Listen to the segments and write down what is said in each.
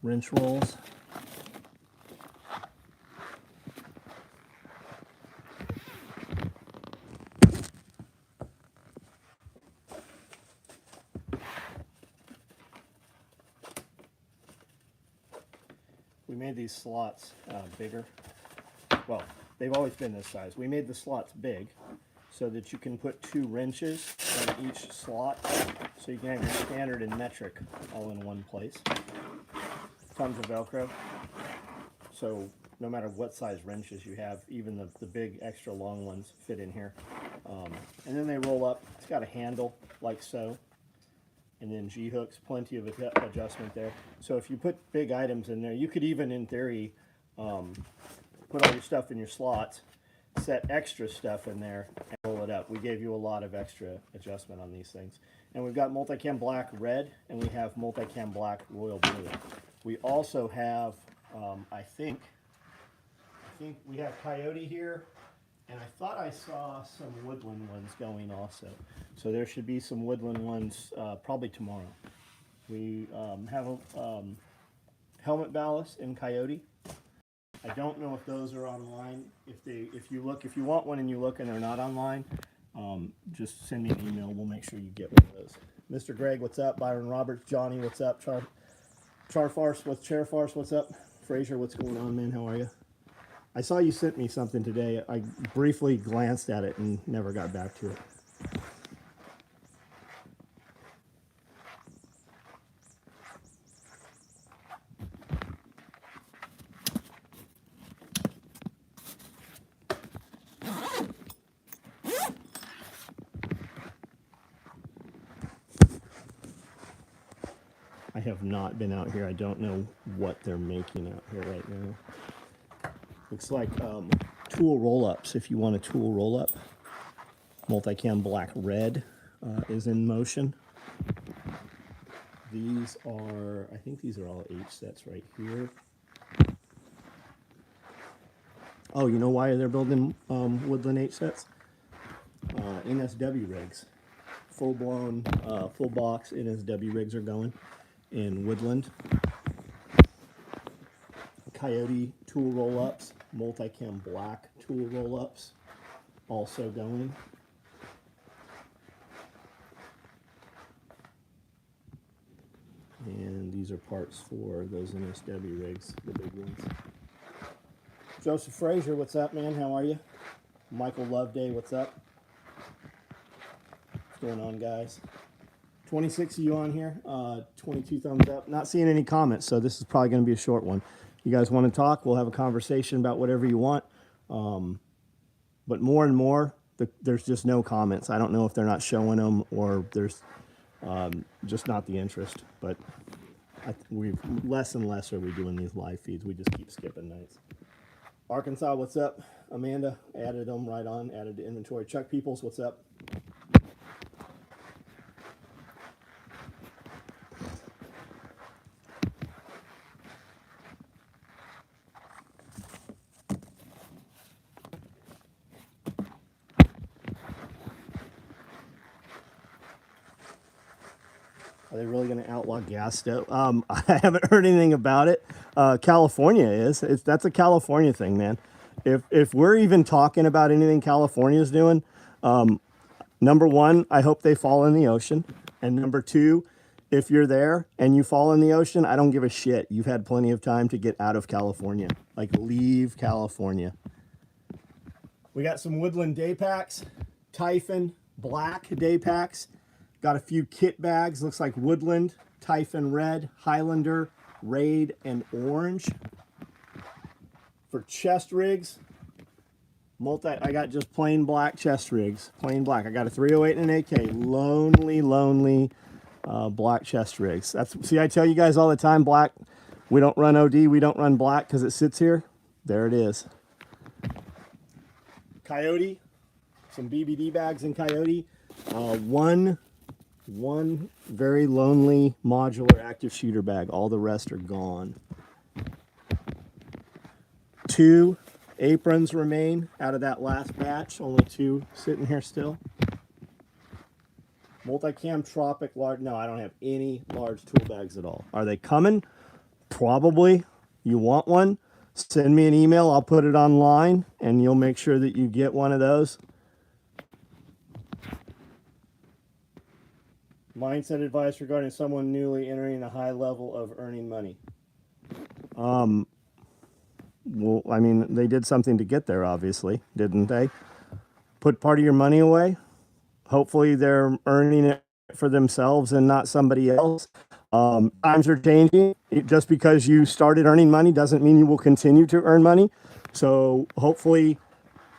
wrench rolls. We made these slots bigger. Well, they've always been this size. We made the slots big so that you can put 2 wrenches on each slot, so you can have your standard and metric all in one place. Tons of Velcro, so no matter what size wrenches you have, even the big extra long ones fit in here. And then they roll up. It's got a handle like so, and then G-hooks, plenty of adjustment there. So if you put big items in there, you could even, in theory, put all your stuff in your slots, set extra stuff in there, and roll it up. We gave you a lot of extra adjustment on these things. And we've got multicam black red, and we have multicam black royal blue. We also have, I think we have coyote here, and I thought I saw some woodland ones going also. So there should be some woodland ones probably tomorrow. We have a helmet ballast in coyote. I don't know if those are online. If you want one and you look and they're not online, just send me an email. We'll make sure you get one of those. Mr. Greg, what's up? Byron Roberts, Johnny, what's up? Chair Farce, what's up? Fraser, what's going on, man? How are you? I saw you sent me something today. I briefly glanced at it and never got back to it. I have not been out here. I don't know what they're making out here right now. Looks like tool roll-ups. If you want a tool roll-up, multicam black red is in motion. These are, I think these are all H sets right here. Oh, you know why they're building woodland H sets? NSW rigs. Full-blown, full box NSW rigs are going in woodland. Coyote tool roll-ups, multicam black tool roll-ups also going. And these are parts for those NSW rigs, the big ones. Joseph Frazier, what's up, man? How are you? Michael Loveday, what's up? What's going on, guys? 26 of you on here, 22 thumbs up. Not seeing any comments, so this is probably going to be a short one. You guys want to talk? We'll have a conversation about whatever you want. But more and more, there's just no comments. I don't know if they're not showing them or there's just not the interest. But we've less and less are we doing these live feeds. We just keep skipping nights. Arkansas, what's up? Amanda, added them right on, added to inventory. Chuck Peoples, what's up? Are they really going to outlaw gas stove? I haven't heard anything about it. California is. That's a California thing, man. If we're even talking about anything California's doing, number one, I hope they fall in the ocean. And number two, if you're there and you fall in the ocean, I don't give a shit. You've had plenty of time to get out of California. Like, leave California. We got some woodland day packs, Typhon black day packs. Got a few kit bags, looks like woodland, Typhon red, Highlander, Raid, and orange. For chest rigs, I got just plain black chest rigs, plain black. I got a 308 and an AK, lonely black chest rigs. See, I tell you guys all the time, black, we don't run OD, we don't run black because it sits here. There it is. Coyote, some BBD bags in Coyote. One very lonely modular active shooter bag. All the rest are gone. 2 aprons remain out of that last batch. Only 2 sitting here still. Multicam Tropic large. No, I don't have any large tool bags at all. Are they coming? probably you want one, send me an email. I'll put it online, and you'll make sure that you get one of those. Mindset advice regarding someone newly entering a high level of earning money. Well, I mean, they did something to get there, obviously, didn't they? Put part of your money away. Hopefully they're earning it for themselves and not somebody else. Times are changing. Just because you started earning money doesn't mean you will continue to earn money. So hopefully,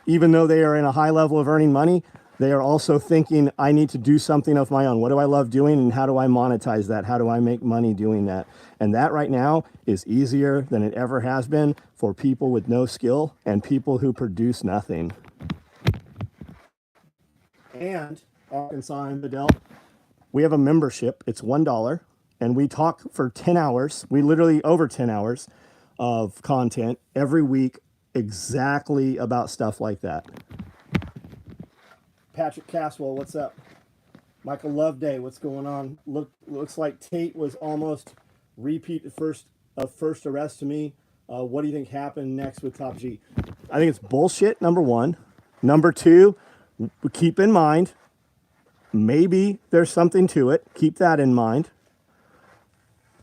even though they are in a high level of earning money, they are also thinking, I need to do something of my own. What do I love doing, and how do I monetize that? How do I make money doing that? And that right now is easier than it ever has been for people with no skill and people who produce nothing. And Arkansas and Vidal, we have a membership. It's $1, and we talk for 10 hours. We literally over 10 hours of content every week, exactly about stuff like that. Patrick Caswell, what's up? Michael Loveday, what's going on? Looks like Tate was almost repeat first arrest to me. What do you think happened next with Top G? I think it's bullshit, number one. Number two, keep in mind, maybe there's something to it. Keep that in mind.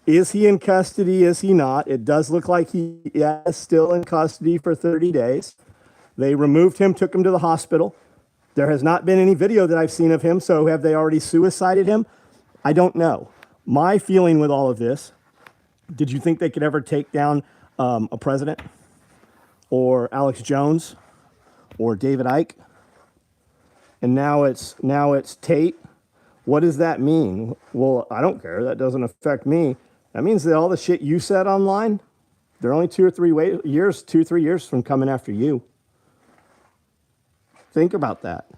Is he in custody? Is he not? It does look like he is still in custody for 30 days. They removed him, took him to the hospital. There has not been any video that I've seen of him, so have they already suicided him? I don't know. My feeling with all of this, did you think they could ever take down a president? Or Alex Jones? Or David Icke? And now it's Tate. What does that mean? Well, I don't care. That doesn't affect me. That means that all the shit you said online, they're only 2 or 3 years from coming after you. Think about that.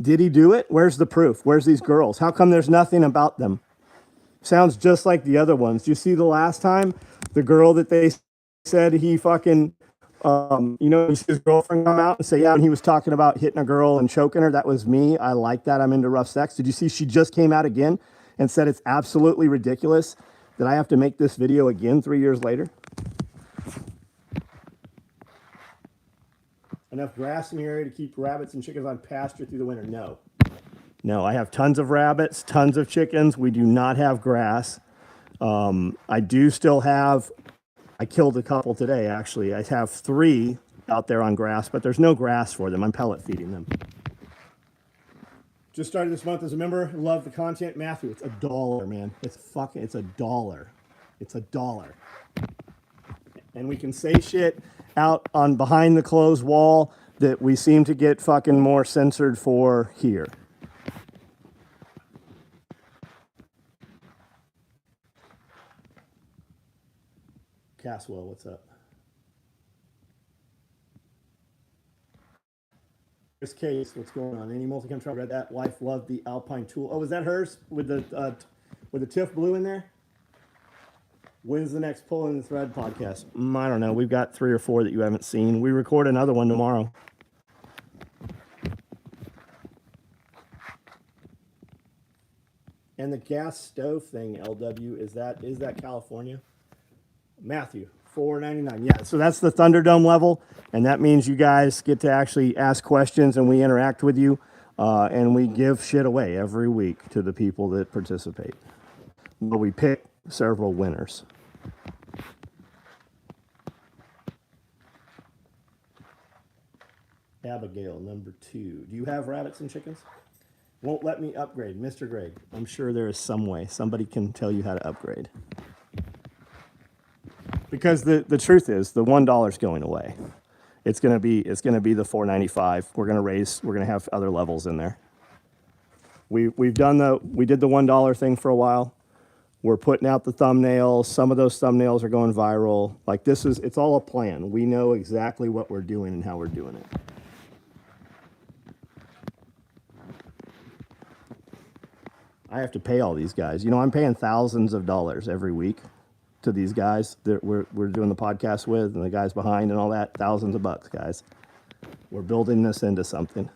Did he do it? Where's the proof? Where's these girls? How come there's nothing about them? Sounds just like the other ones. Do you see the last time? The girl that they said he fucking, his girlfriend come out and say, yeah, when he was talking about hitting a girl and choking her, that was me. I like that. I'm into rough sex. Did you see she just came out again and said it's absolutely ridiculous that I have to make this video again 3 years later? Enough grass in the area to keep rabbits and chickens on pasture through the winter? No. No, I have tons of rabbits, tons of chickens. We do not have grass. I do still have, I killed a couple today, actually. I have 3 out there on grass, but there's no grass for them. I'm pellet feeding them. Just started this month as a member. Love the content. Matthew, it's $1, man. It's $1. It's $1. And we can say shit out on behind the closed wall that we seem to get fucking more censored for here. Caswell, what's up? Chris Case, what's going on? Any multi-cam truck? Read that. Wife loved the Alpine tool. Oh, was that hers with the TIFF blue in there? When's the next Pull in the Thread podcast? I don't know. We've got 3 or 4 that you haven't seen. We record another one tomorrow. And the gas stove thing, LW, is that California? Matthew, $4.99. Yeah, so that's the Thunderdome level, and that means you guys get to actually ask questions and we interact with you, and we give shit away every week to the people that participate. But we pick several winners. Abigail, number 2. Do you have rabbits and chickens? Won't let me upgrade. Mr. Greg, I'm sure there is some way. Somebody can tell you how to upgrade. Because the truth is, the $1 is going away. It's gonna be the $4.95. We're gonna have other levels in there. We did the $1 thing for a while. We're putting out the thumbnails. Some of those thumbnails are going viral. Like it's all a plan. We know exactly what we're doing and how we're doing it. I have to pay all these guys. I'm paying thousands of dollars every week to these guys that we're doing the podcast with, and the guys behind and all that. Thousands of bucks, guys. We're building this into something.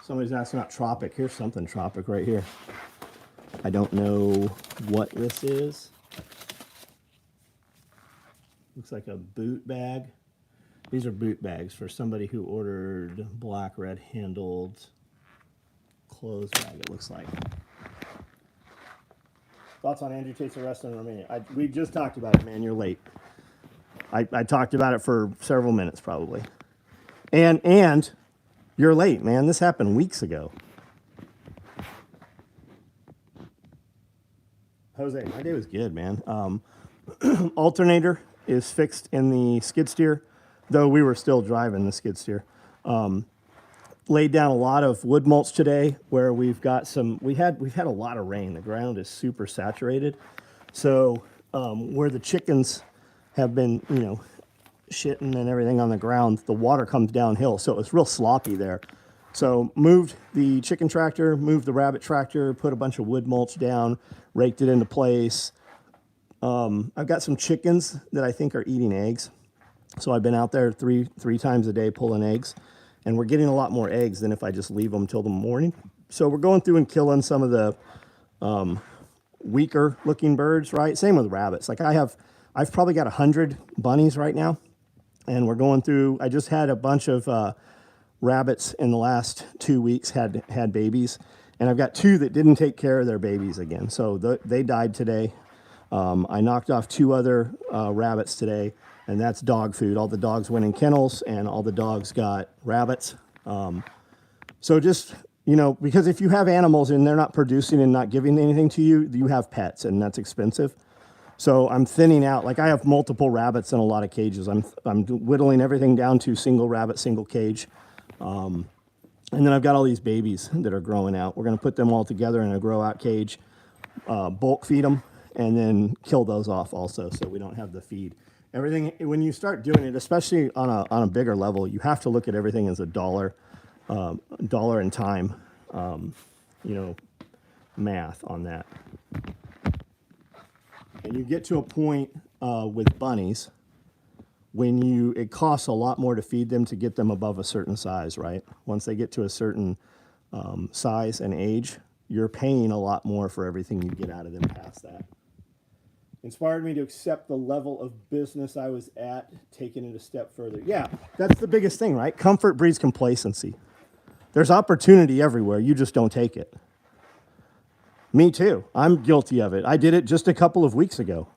Somebody's asking about Tropic. Here's something Tropic right here. I don't know what this is. Looks like a boot bag. These are boot bags for somebody who ordered black red handled clothes bag, it looks like. Thoughts on Andrew Tate's arrest in Romania? We just talked about it, man. You're late. I talked about it for several minutes probably. And you're late, man. This happened weeks ago. Jose, my day was good, man. Alternator is fixed in the skid steer, though we were still driving the skid steer. Laid down a lot of wood mulch today where we've got we've had a lot of rain. The ground is super saturated. So where the chickens have been, shitting and everything on the ground, the water comes downhill. So it's real sloppy there. So moved the chicken tractor, moved the rabbit tractor, put a bunch of wood mulch down, raked it into place. I've got some chickens that I think are eating eggs. So I've been out there three times a day pulling eggs, and we're getting a lot more eggs than if I just leave them till the morning. So we're going through and killing some of the weaker looking birds, right? Same with rabbits. Like I've probably got 100 bunnies right now, and we're going through. I just had a bunch of rabbits in the last 2 weeks had babies, and I've got 2 that didn't take care of their babies again. So they died today. I knocked off 2 other rabbits today, and that's dog food. All the dogs went in kennels, and all the dogs got rabbits. So just, because if you have animals and they're not producing and not giving anything to you, you have pets, and that's expensive. So I'm thinning out. Like I have multiple rabbits in a lot of cages. I'm whittling everything down to single rabbit, single cage. And then I've got all these babies that are growing out. We're going to put them all together in a grow out cage, bulk feed them, and then kill those off also so we don't have the feed. Everything, when you start doing it, especially on a bigger level, you have to look at everything as a dollar and time, math on that. And you get to a point with bunnies when it costs a lot more to feed them to get them above a certain size, right? Once they get to a certain size and age, you're paying a lot more for everything you get out of them past that. Inspired me to accept the level of business I was at, taking it a step further. Yeah, that's the biggest thing, right? Comfort breeds complacency. There's opportunity everywhere. You just don't take it. Me too. I'm guilty of it. I did it just a couple of weeks ago.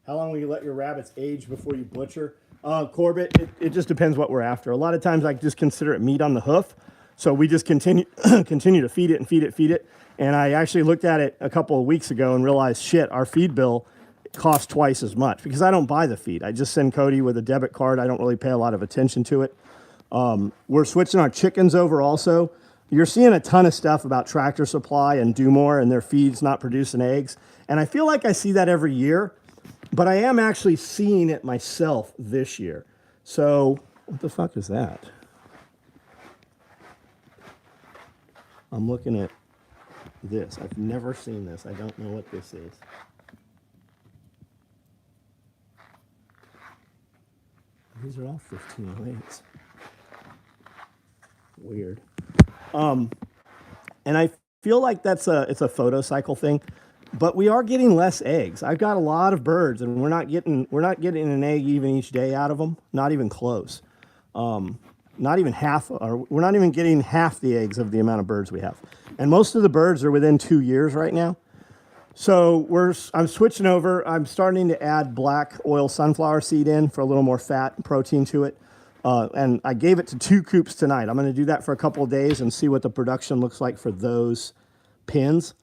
How long will you let your rabbits age before you butcher? Corbett, it just depends what we're after. A lot of times I just consider it meat on the hoof. So we just continue to feed it and feed it. And I actually looked at it a couple of weeks ago and realized, shit, our feed bill costs twice as much because I don't buy the feed. I just send Cody with a debit card. I don't really pay a lot of attention to it. We're switching our chickens over also. You're seeing a ton of stuff about Tractor Supply and Do More and their feeds not producing eggs. And I feel like I see that every year, but I am actually seeing it myself this year. So what the fuck is that? I'm looking at this. I've never seen this. I don't know what this is. These are all 1508s. Weird. And I feel like it's a photo cycle thing, but we are getting less eggs. I've got a lot of birds, and we're not getting an egg even each day out of them. Not even close. Not even half, or we're not even getting half the eggs of the amount of birds we have. And most of the birds are within 2 years right now. So I'm switching over. I'm starting to add black oil sunflower seed in for a little more fat and protein to it. And I gave it to 2 coops tonight. I'm going to do that for a couple of days and see what the production looks like for those pins.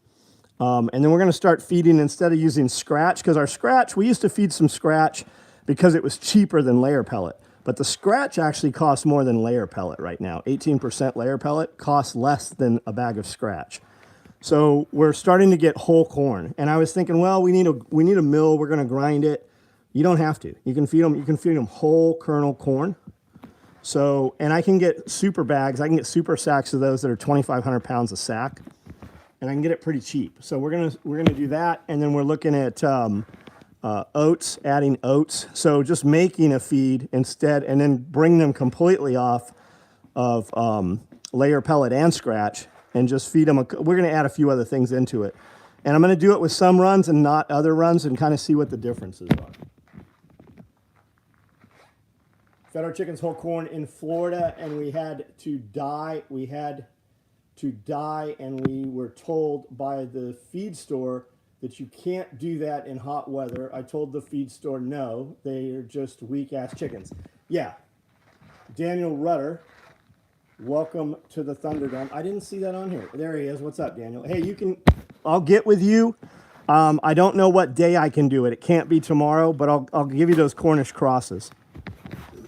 And then we're going to start feeding instead of using scratch, because our scratch, we used to feed some scratch because it was cheaper than layer pellet. But the scratch actually costs more than layer pellet right now. 18% layer pellet costs less than a bag of scratch. So we're starting to get whole corn. And I was thinking, well, we need a mill. We're going to grind it. You don't have to. You can feed them whole kernel corn. So, and I can get super bags. I can get super sacks of those that are 2,500 pounds a sack, and I can get it pretty cheap. So we're gonna do that, and then we're looking at oats, adding oats. So just making a feed instead, and then bring them completely off of layer pellet and scratch, and just feed them. We're going to add a few other things into it. And I'm going to do it with some runs and not other runs and kind of see what the differences are. Fed our chickens whole corn in Florida, and we had to dye. We had to dye, and we were told by the feed store that you can't do that in hot weather. I told the feed store no, they are just weak-ass chickens. Yeah. Daniel Rutter, welcome to the Thunderdome. I didn't see that on here. There he is. What's up, Daniel? Hey, you can... I'll get with you. I don't know what day I can do it. It can't be tomorrow, but I'll give you those Cornish crosses.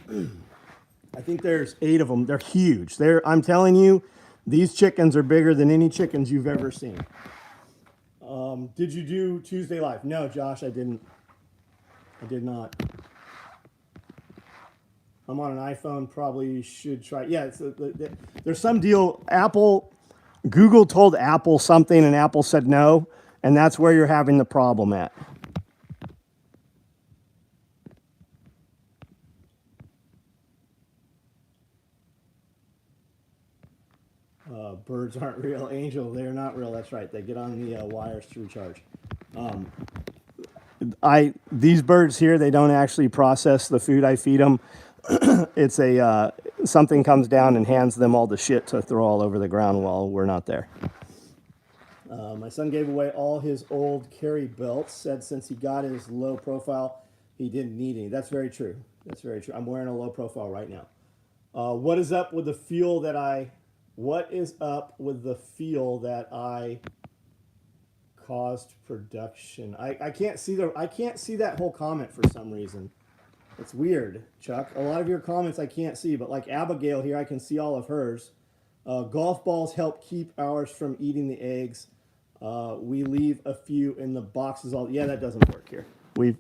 I think there's 8 of them. They're huge. I'm telling you, these chickens are bigger than any chickens you've ever seen. Did you do Tuesday Live? No, Josh, I didn't. I did not. I'm on an iPhone. Probably should try. Yeah, there's some deal. Google told Apple something, and Apple said no, and that's where you're having the problem at. Birds aren't real. Angel, they're not real. That's right. They get on the wires to recharge. These birds here, they don't actually process the food I feed them. It's something comes down and hands them all the shit to throw all over the ground while we're not there. My son gave away all his old carry belts, said since he got his low profile, he didn't need any. That's very true. That's very true. I'm wearing a low profile right now. What is up with the fuel that I caused production? I can't see that whole comment for some reason. It's weird, Chuck. A lot of your comments I can't see, but like Abigail here, I can see all of hers. Golf balls help keep ours from eating the eggs. We leave a few in the boxes. Yeah, that doesn't work here. We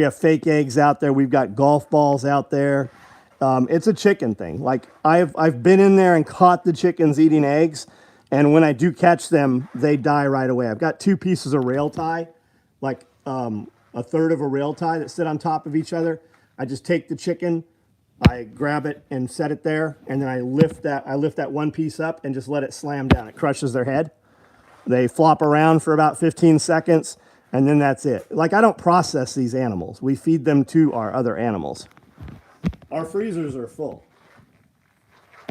have fake eggs out there. We've got golf balls out there. It's a chicken thing. Like I've been in there and caught the chickens eating eggs, and when I do catch them, they die right away. I've got 2 pieces of rail tie, like a third of a rail tie that sit on top of each other. I just take the chicken, I grab it and set it there, and then I lift that one piece up and just let it slam down. It crushes their head. They flop around for about 15 seconds, and then that's it. Like, I don't process these animals. We feed them to our other animals. Our freezers are full.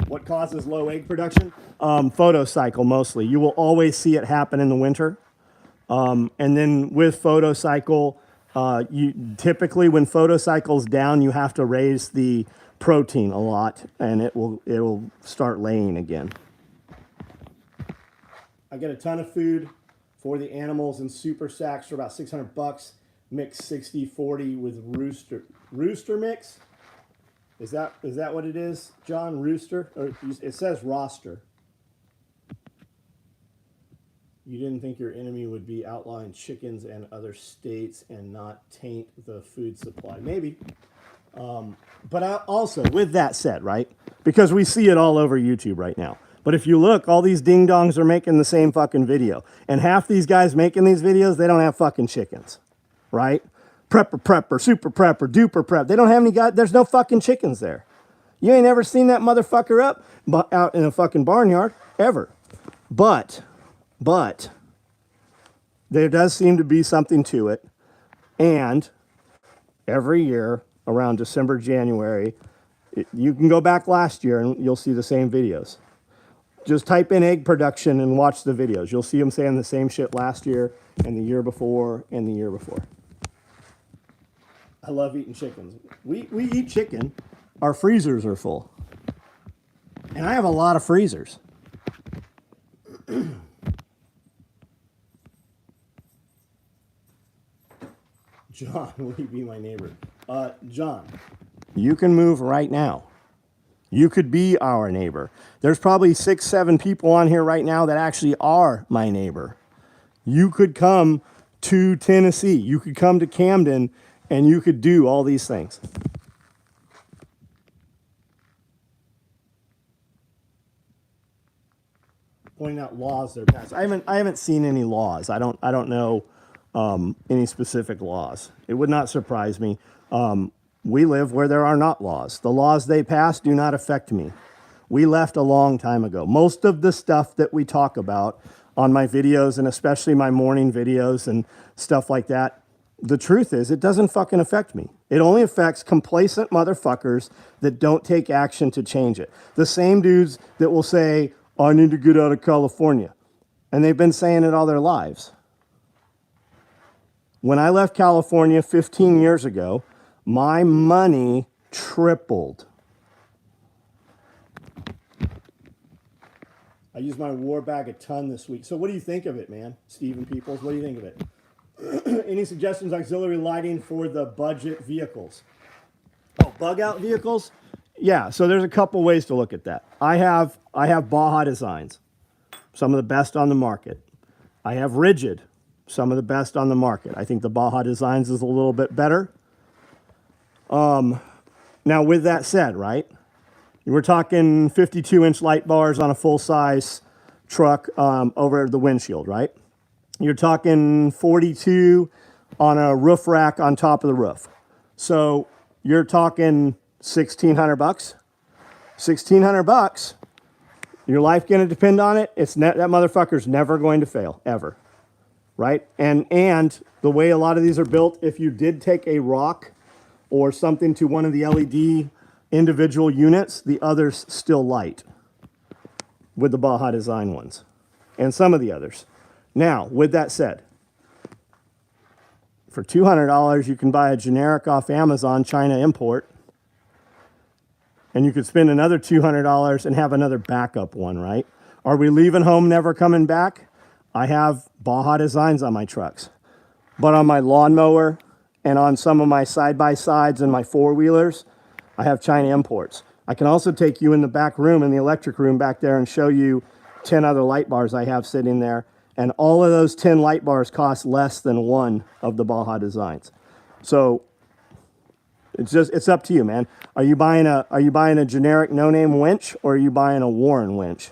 What causes low egg production? Photocycle mostly. You will always see it happen in the winter. And then with photocycle, typically when photocycle's down, you have to raise the protein a lot, and it will start laying again. I get a ton of food for the animals in super sacks for about $600. Mix 60-40 with rooster mix. Is that what it is, John? Rooster? Or it says roster. You didn't think your enemy would be outlawing chickens and other states and not taint the food supply. Maybe. But also, with that said, right? Because we see it all over YouTube right now. But if you look, all these ding-dongs are making the same fucking video. And half these guys making these videos, they don't have fucking chickens, right? Prepper, super prepper, duper prep. They don't have any guys. There's no fucking chickens there. You ain't ever seen that motherfucker out in a fucking barnyard, ever. But there does seem to be something to it. And every year around December, January, you can go back last year and you'll see the same videos. Just type in egg production and watch the videos. You'll see them saying the same shit last year and the year before and the year before. I love eating chickens. We eat chicken. Our freezers are full. And I have a lot of freezers. John, will you be my neighbor? John, you can move right now. You could be our neighbor. There's probably 6, 7 people on here right now that actually are my neighbor. You could come to Tennessee. You could come to Camden, and you could do all these things. Pointing out laws they're passed. I haven't seen any laws. I don't know any specific laws. It would not surprise me. We live where there are not laws. The laws they pass do not affect me. We left a long time ago. Most of the stuff that we talk about on my videos, and especially my morning videos and stuff like that, the truth is it doesn't fucking affect me. It only affects complacent motherfuckers that don't take action to change it. The same dudes that will say, I need to get out of California. And they've been saying it all their lives. When I left California 15 years ago, my money tripled. I used my war bag a ton this week. So what do you think of it, man? Stephen Peoples, what do you think of it? Any suggestions, auxiliary lighting for the budget vehicles? Oh, bug out vehicles? Yeah, so there's a couple ways to look at that. I have Baja Designs, some of the best on the market. I have Rigid, some of the best on the market. I think the Baja Designs is a little bit better. Now with that said, right? We're talking 52-inch light bars on a full-size truck over the windshield, right? You're talking 42 on a roof rack on top of the roof. So you're talking $1,600 bucks. $1,600 bucks. Your life going to depend on it. That motherfucker's never going to fail, ever. Right? And the way a lot of these are built, if you did take a rock or something to one of the LED individual units, the others still light with the Baja Design ones and some of the others. Now, with that said, for $200, you can buy a generic off Amazon, China import, and you could spend another $200 and have another backup one, right? Are we leaving home, never coming back? I have Baja Designs on my trucks, but on my lawnmower and on some of my side-by-sides and my four-wheelers, I have China imports. I can also take you in the back room, in the electric room back there, and show you 10 other light bars I have sitting there. And all of those 10 light bars cost less than one of the Baja Designs. So it's up to you, man. Are you buying a generic no-name winch, or are you buying a Warren winch?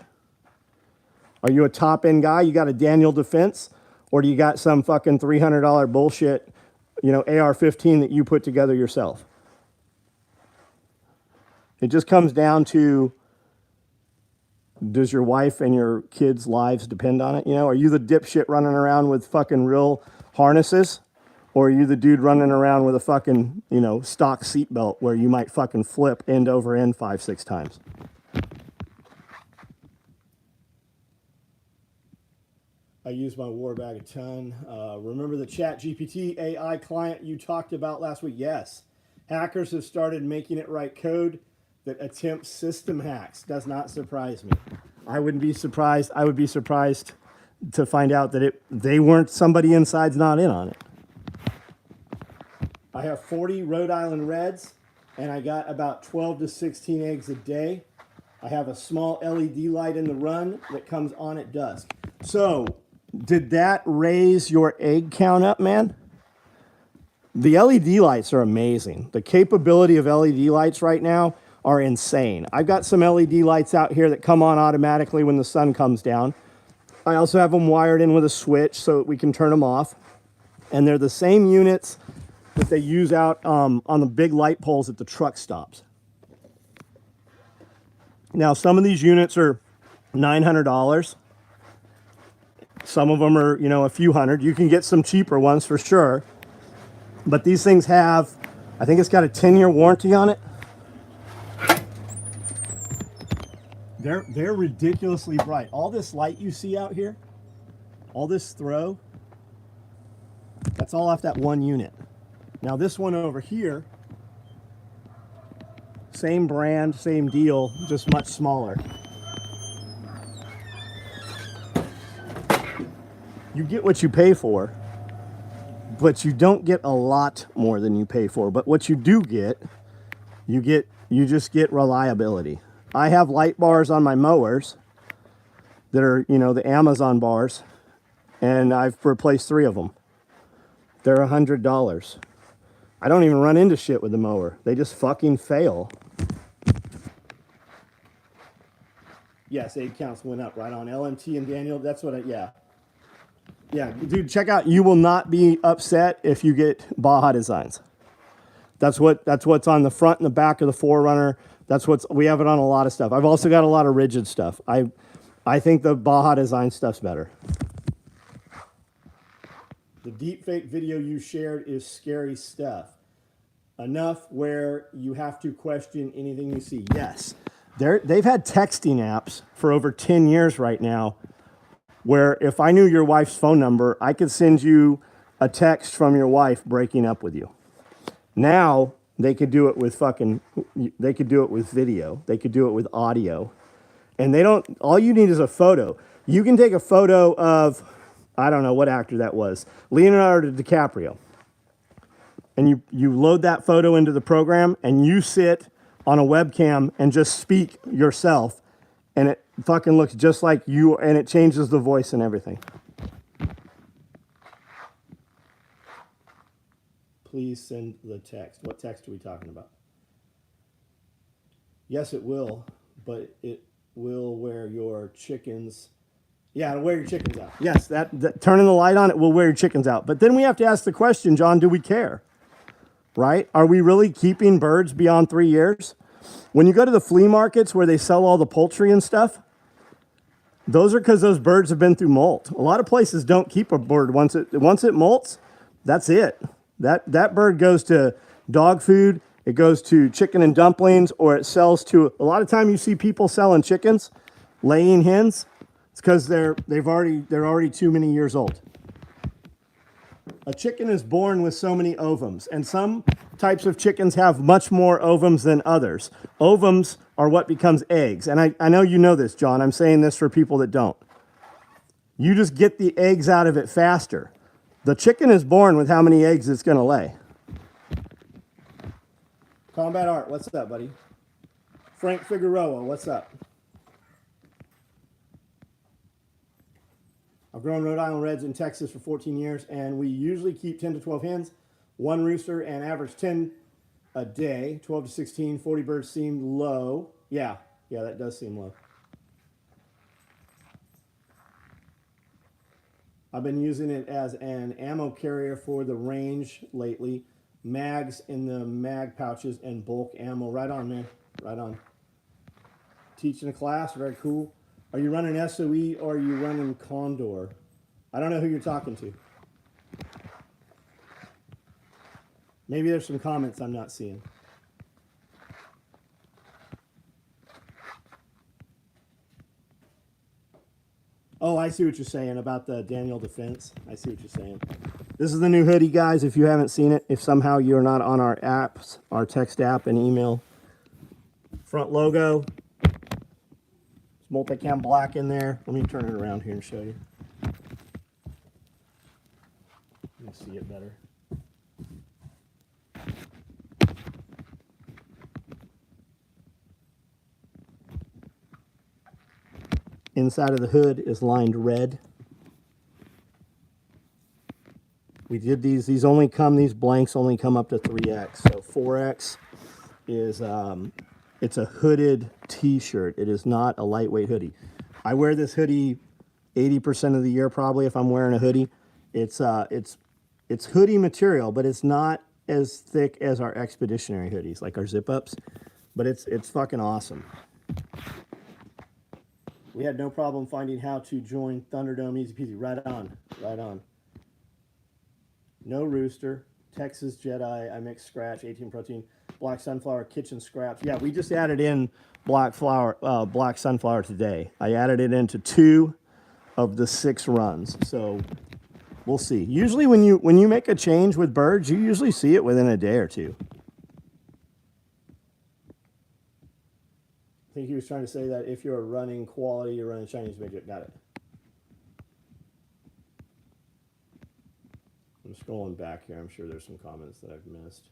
Are you a top-end guy? You got a Daniel Defense, or do you got some fucking $300 bullshit, AR-15 that you put together yourself? It just comes down to, does your wife and your kids' lives depend on it? Are you the dipshit running around with fucking real harnesses? Or are you the dude running around with a fucking, stock seatbelt where you might fucking flip end over end 5-6 times? I use my war bag a ton. Remember the ChatGPT AI client you talked about last week? Yes. Hackers have started making it write code that attempts system hacks. Does not surprise me. I wouldn't be surprised. I would be surprised to find out that they weren't, somebody inside's not in on it. I have 40 Rhode Island Reds, and I got about 12 to 16 eggs a day. I have a small LED light in the run that comes on at dusk. So, did that raise your egg count up, man? The LED lights are amazing. The capability of LED lights right now are insane. I've got some LED lights out here that come on automatically when the sun comes down. I also have them wired in with a switch so that we can turn them off. And they're the same units that they use out on the big light poles at the truck stops. Now, some of these units are $900. Some of them are, a few hundred. You can get some cheaper ones for sure. But these things have, I think it's got a 10-year warranty on it. They're ridiculously bright. All this light you see out here, all this throw, that's all off that one unit. Now this one over here, same brand, same deal, just much smaller. You get what you pay for, but you don't get a lot more than you pay for. But what you do get, you just get reliability. I have light bars on my mowers that are, the Amazon bars, and I've replaced 3 of them. They're $100. I don't even run into shit with the mower. They just fucking fail. Yes, egg counts went up right on LMT and Daniel. That's what yeah. Yeah, dude, check out. You will not be upset if you get Baja designs. That's what's on the front and the back of the Forerunner. We have it on a lot of stuff. I've also got a lot of rigid stuff. I think the Baja design stuff's better. The deepfake video you shared is scary stuff. Enough where you have to question anything you see. Yes. They've had texting apps for over 10 years right now where if I knew your wife's phone number, I could send you a text from your wife breaking up with you. Now they could do it with they could do it with video. They could do it with audio. And all you need is a photo. You can take a photo of, I don't know what actor that was, Leonardo DiCaprio. And you load that photo into the program and you sit on a webcam and just speak yourself and it fucking looks just like you and it changes the voice and everything. Please send the text. What text are we talking about? Yes, it will, but it will wear your chickens. Yeah, it'll wear your chickens out. Yes, that turning the light on, it will wear your chickens out. But then we have to ask the question, John, do we care? Right? Are we really keeping birds beyond 3 years? When you go to the flea markets where they sell all the poultry and stuff, those are because those birds have been through molt. A lot of places don't keep a bird once it molts. That's it. That bird goes to dog food. It goes to chicken and dumplings, or it sells to. A lot of time you see people selling chickens, laying hens. It's because they're already too many years old. A chicken is born with so many ovums, and some types of chickens have much more ovums than others. Ovums are what becomes eggs, and I know you know this, John. I'm saying this for people that don't. You just get the eggs out of it faster. The chicken is born with how many eggs it's going to lay. Combat Art, what's up, buddy? Frank Figueroa, what's up? I've grown Rhode Island Reds in Texas for 14 years, and we usually keep 10 to 12 hens, one rooster, and average 10 a day, 12 to 16. 40 birds seem low. Yeah, that does seem low. I've been using it as an ammo carrier for the range lately. Mags in the mag pouches and bulk ammo. Right on, man. Right on. Teaching a class, very cool. Are you running SOE or are you running Condor? I don't know who you're talking to. Maybe there's some comments I'm not seeing. Oh, I see what you're saying about the Daniel Defense. I see what you're saying. This is the new hoodie, guys. If you haven't seen it, if somehow you're not on our apps, our text app and email, front logo, multicam black in there. Let me turn it around here and show you. You can see it better. Inside of the hood is lined red. We did these blanks only come up to 3X. So 4X is, it's a hooded t-shirt. It is not a lightweight hoodie. I wear this hoodie 80% of the year probably if I'm wearing a hoodie. It's hoodie material, but it's not as thick as our expeditionary hoodies, like our zip-ups. But it's fucking awesome. We had no problem finding how to join Thunderdome, easy peasy. Right on, right on. No rooster, Texas Jedi, I mix scratch, 18 protein, black sunflower, kitchen scraps. Yeah, we just added in black sunflower today. I added it into 2 of the 6 runs, so we'll see. Usually when you make a change with birds, you usually see it within a day or 2. I think he was trying to say that if you're running quality, you're running Chinese midget. Got it. I'm scrolling back here. I'm sure there's some comments that I've missed.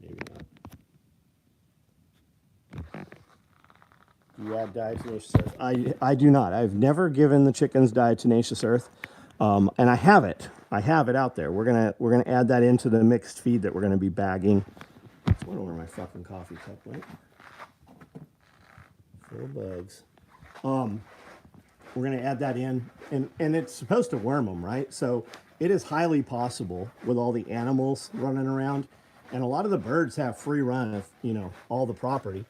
Maybe not. Do you add diatomaceous earth? I do not. I've never given the chickens diatomaceous earth, and I have it. I have it out there. We're gonna add that into the mixed feed that we're gonna be bagging. It's one over my fucking coffee cup, right? Full bugs. We're going to add that in, and it's supposed to worm them, right? So it is highly possible with all the animals running around, and a lot of the birds have free run of, you know, all the property.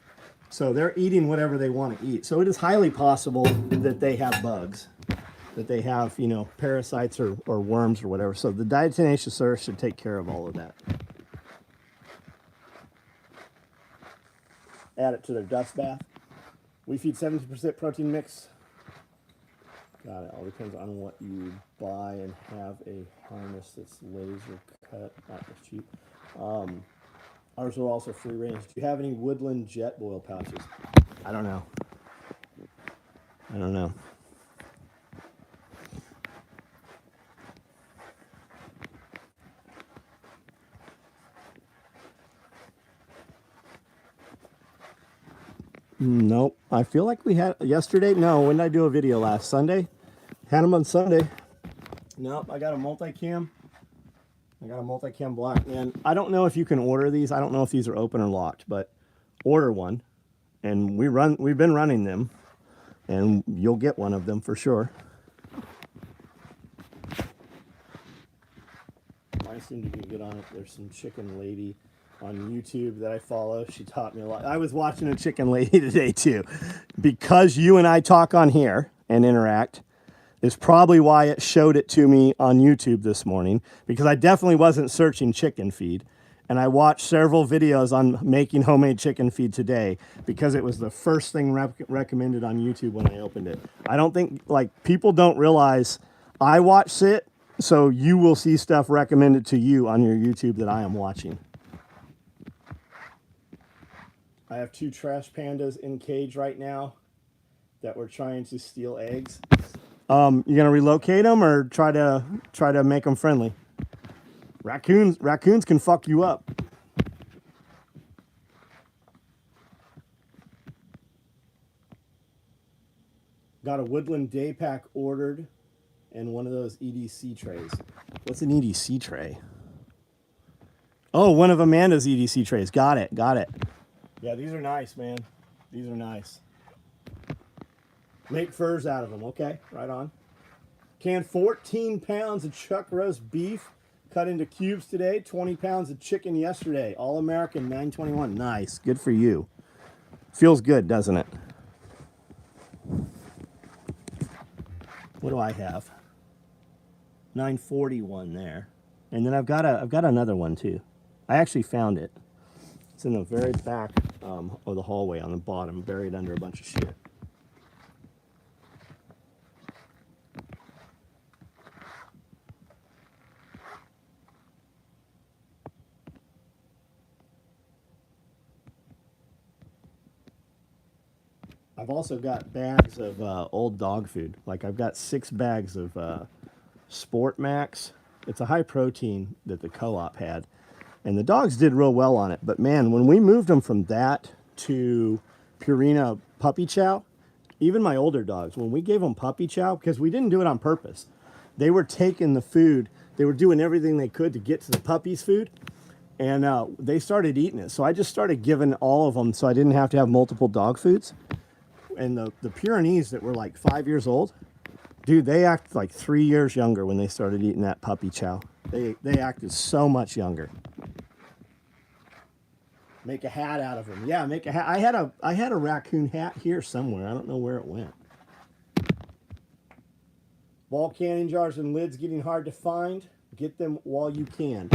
So they're eating whatever they want to eat. So it is highly possible that they have bugs, that they have, you know, parasites or worms or whatever. So the diatomaceous earth should take care of all of that. Add it to their dust bath. We feed 70% protein mix. Got it. All depends on what you buy and have a harness that's laser cut, not as cheap. Ours are also free range. Do you have any woodland jet boil pouches? I don't know. I don't know. Nope. I feel like we had yesterday. No, when did I do a video last Sunday? Had them on Sunday. Nope. I got a multicam. I got a multicam black. And I don't know if you can order these. I don't know if these are open or locked, but order one. And we've been running them, and you'll get one of them for sure. I seem to be good on it. There's some chicken lady on YouTube that I follow. She taught me a lot. I was watching a chicken lady today too. Because you and I talk on here and interact is probably why it showed it to me on YouTube this morning, because I definitely wasn't searching chicken feed. And I watched several videos on making homemade chicken feed today because it was the first thing recommended on YouTube when I opened it. I don't think, like, people don't realize I watch it, so you will see stuff recommended to you on your YouTube that I am watching. I have 2 trash pandas in cage right now that were trying to steal eggs. You gonna relocate them or try to make them friendly? Raccoons can fuck you up. Got a woodland day pack ordered and one of those EDC trays. What's an EDC tray? Oh, one of Amanda's EDC trays. Got it. Yeah, these are nice, man. These are nice. Make furs out of them. Okay, right on. Canned 14 pounds of chuck roast beef cut into cubes today. 20 pounds of chicken yesterday. All American, $9.21. Nice. Good for you. Feels good, doesn't it? What do I have? 941 there. And then I've got another one too. I actually found it. It's in the very back of the hallway on the bottom, buried under a bunch of shit. I've also got bags of old dog food. Like I've got 6 bags of Sport Max. It's a high protein that the co-op had. And the dogs did real well on it. But man, when we moved them from that to Purina puppy chow, even my older dogs, when we gave them puppy chow, because we didn't do it on purpose, they were taking the food, they were doing everything they could to get to the puppies' food, and they started eating it. So I just started giving all of them so I didn't have to have multiple dog foods. And the Pyrenees that were like 5 years old, dude, they acted like 3 years younger when they started eating that puppy chow. They acted so much younger. Make a hat out of them. Yeah, make a hat. I had a raccoon hat here somewhere. I don't know where it went. Ball canning jars and lids getting hard to find. Get them while you can.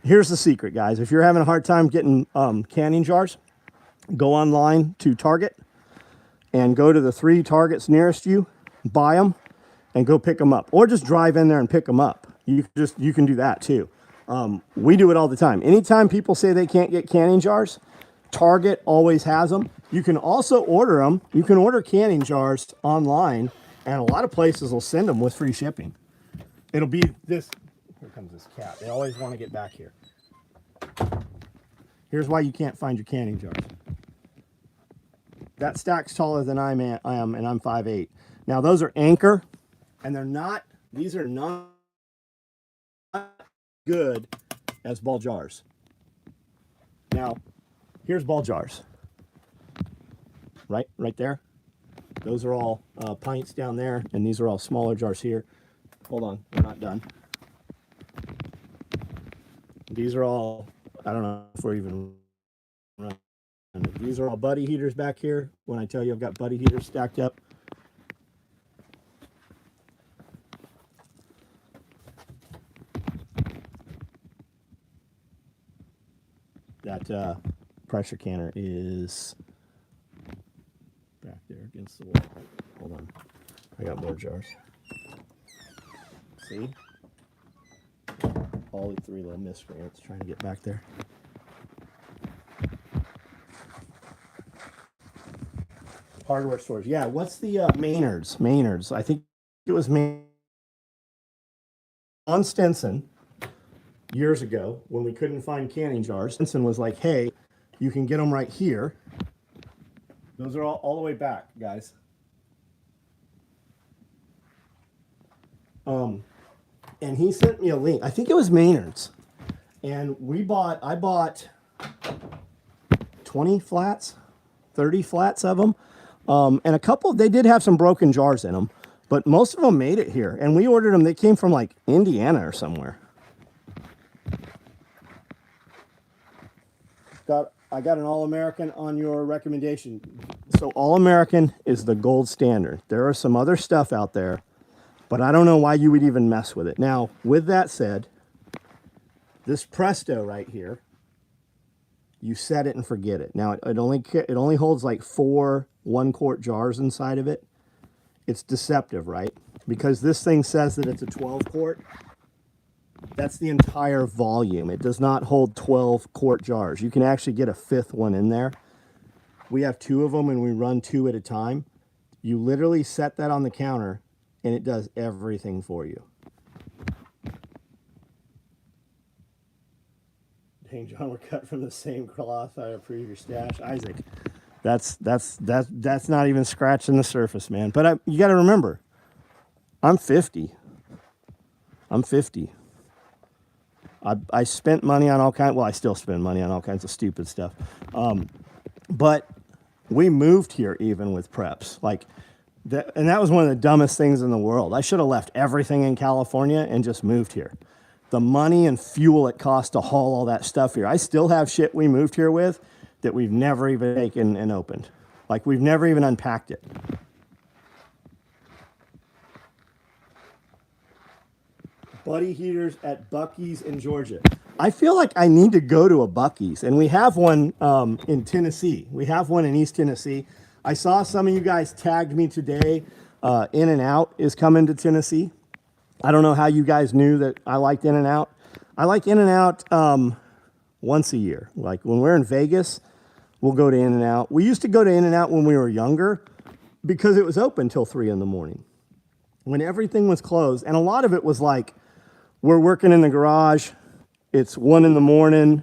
Here's the secret, guys. If you're having a hard time getting canning jars, go online to Target and go to the 3 Targets nearest you, buy them, and go pick them up. Or just drive in there and pick them up. You can do that too. We do it all the time. Anytime people say they can't get canning jars, Target always has them. You can also order them. You can order canning jars online, and a lot of places will send them with free shipping. It'll be this. Here comes this cat. They always want to get back here. Here's why you can't find your canning jars. That stack's taller than I am, and I'm 5'8". Now those are Anchor, and these are not good as ball jars. Now, here's ball jars. Right there. Those are all pints down there, and these are all smaller jars here. Hold on, we're not done. These are all, I don't know if we're even running. These are all buddy heaters back here. When I tell you I've got buddy heaters stacked up. That pressure canner is back there against the wall. Hold on. I got more jars. See? All the three little miscreants trying to get back there. Hardware stores. Yeah, what's the Maynard's? Maynard's. I think it was on Stinson years ago when we couldn't find canning jars. Stinson was like, hey, you can get them right here. Those are all the way back, guys. And he sent me a link. I think it was Maynard's. And I bought 20 flats, 30 flats of them. And a couple, they did have some broken jars in them, but most of them made it here. And we ordered them, they came from like Indiana or somewhere. I got an All-American on your recommendation. So All-American is the gold standard. There are some other stuff out there, but I don't know why you would even mess with it. Now, with that said, this Presto right here, you set it and forget it. Now, it only holds like 4 1-quart jars inside of it. It's deceptive, right? Because this thing says that it's a 12-quart. That's the entire volume. It does not hold 12-quart jars. You can actually get a 5th one in there. We have 2 of them and we run 2 at a time. You literally set that on the counter and it does everything for you. Dang, John, we're cut from the same cloth. I approve your stash. Isaac, that's not even scratching the surface, man. But you got to remember, I'm 50. I'm 50. I spent money on all kinds, well, I still spend money on all kinds of stupid stuff. But we moved here even with preps. Like, and that was one of the dumbest things in the world. I should have left everything in California and just moved here. The money and fuel it cost to haul all that stuff here. I still have shit we moved here with that we've never even taken and opened. Like, we've never even unpacked it. Buddy heaters at Buc-ee's in Georgia. I feel like I need to go to a Buc-ee's, and we have one in Tennessee. We have one in East Tennessee. I saw some of you guys tagged me today. In-N-Out is coming to Tennessee. I don't know how you guys knew that I liked In-N-Out. I like In-N-Out once a year. Like when we're in Vegas, we'll go to In-N-Out. We used to go to In-N-Out when we were younger because it was open till 3 in the morning. When everything was closed, and a lot of it was like, we're working in the garage, it's 1 in the morning,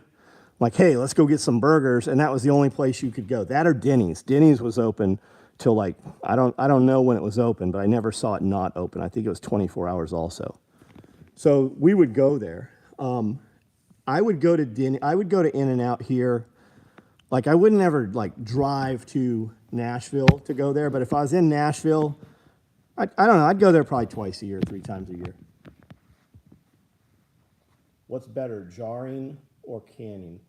like, hey, let's go get some burgers, and that was the only place you could go. That or Denny's. Denny's was open till like, I don't know when it was open, but I never saw it not open. I think it was 24 hours also. So we would go there. I would go to In-N-Out here. Like, I wouldn't ever like drive to Nashville to go there, but if I was in Nashville, I don't know, I'd go there probably twice a year, 3 times a year. What's better, jarring or canning?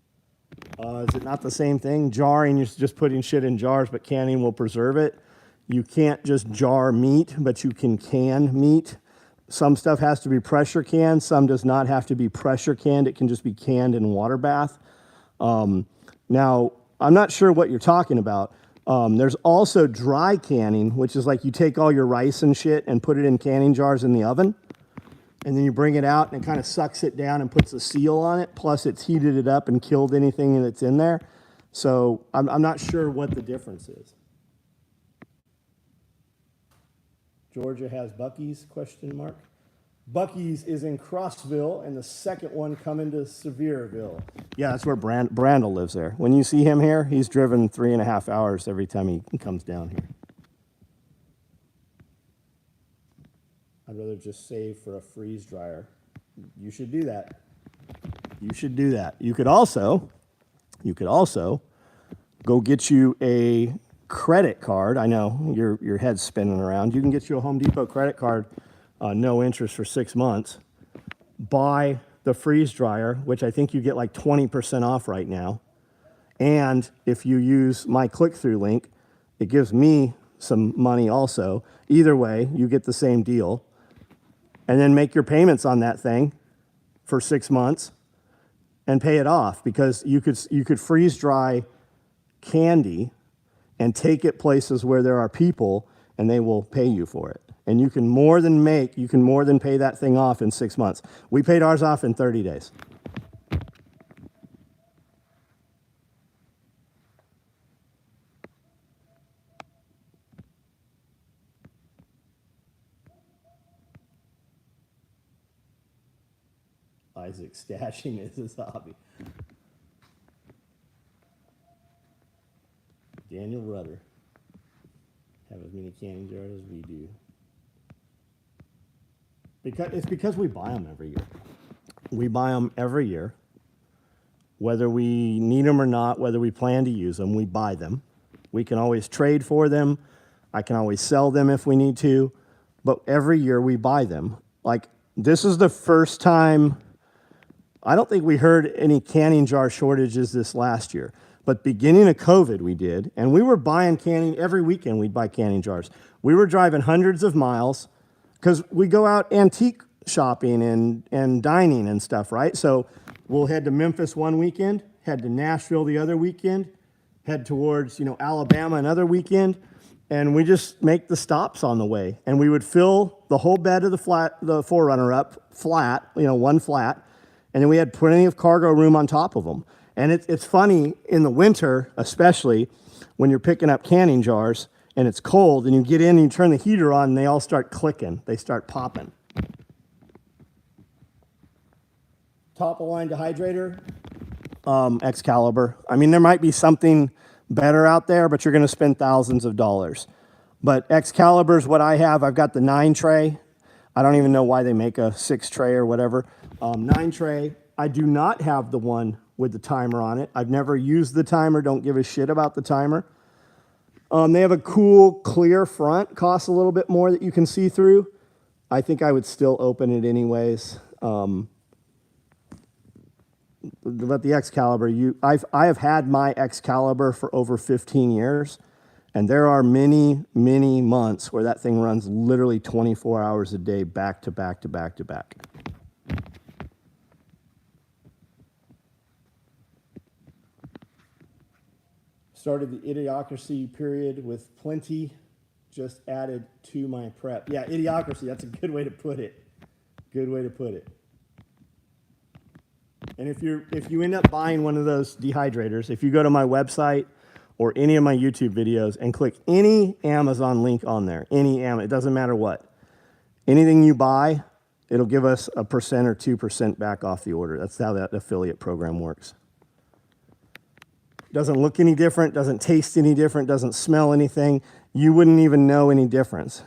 Is it not the same thing? Jarring, you're just putting shit in jars, but canning will preserve it. You can't just jar meat, but you can meat. Some stuff has to be pressure canned. Some does not have to be pressure canned. It can just be canned in water bath. Now, I'm not sure what you're talking about. There's also dry canning, which is like you take all your rice and shit and put it in canning jars in the oven. And then you bring it out and it kind of sucks it down and puts a seal on it. Plus it's heated it up and killed anything that's in there. So I'm not sure what the difference is. Georgia has Buc-ee's, question mark. Buc-ee's is in Crossville and the second one coming to Sevierville. Yeah, that's where Brandel lives there. When you see him here, he's driven 3.5 hours every time he comes down here. I'd rather just save for a freeze dryer. You should do that. You should do that. You could also go get you a credit card. I know your head's spinning around. You can get you a Home Depot credit card, no interest for 6 months. Buy the freeze dryer, which I think you get like 20% off right now. And if you use my click-through link, it gives me some money also. Either way, you get the same deal. And then make your payments on that thing for 6 months and pay it off, because you could freeze dry candy and take it places where there are people and they will pay you for it. And you can more than pay that thing off in 6 months. We paid ours off in 30 days. Isaac stashing is his hobby. Daniel Rudder. Have as many canning jars as we do. Because we buy them every year. We buy them every year. Whether we need them or not, whether we plan to use them, we buy them. We can always trade for them. I can always sell them if we need to. But every year we buy them. Like, this is the first time, I don't think we heard any canning jar shortages this last year. But beginning of COVID, we did. And we were buying canning every weekend. We'd buy canning jars. We were driving hundreds of miles because we go out antique shopping and dining and stuff, right? So we'll head to Memphis one weekend, head to Nashville the other weekend, head towards, Alabama another weekend. And we just make the stops on the way. And we would fill the whole bed of the 4Runner up flat, one flat. And then we had plenty of cargo room on top of them. And it's funny, in the winter, especially, when you're picking up canning jars and it's cold and you get in and you turn the heater on and they all start clicking. They start popping. Top of line dehydrator, Excalibur. I mean, there might be something better out there, but you're going to spend thousands of dollars. But Excalibur is what I have. I've got the 9 tray. I don't even know why they make a 6 tray or whatever. 9 tray. I do not have the one with the timer on it. I've never used the timer. Don't give a shit about the timer. They have a cool clear front. Costs a little bit more that you can see through. I think I would still open it anyways. But the Excalibur, I have had my Excalibur for over 15 years. And there are many, many months where that thing runs literally 24 hours a day, back to back to back to back. Started the idiocracy period with plenty, just added to my prep. Yeah, idiocracy, that's a good way to put it. Good way to put it. And if you end up buying one of those dehydrators, if you go to my website or any of my YouTube videos and click any Amazon link on there, it doesn't matter what. Anything you buy, it'll give us 1% or 2% back off the order. That's how that affiliate program works. Doesn't look any different, doesn't taste any different, doesn't smell anything. You wouldn't even know any difference.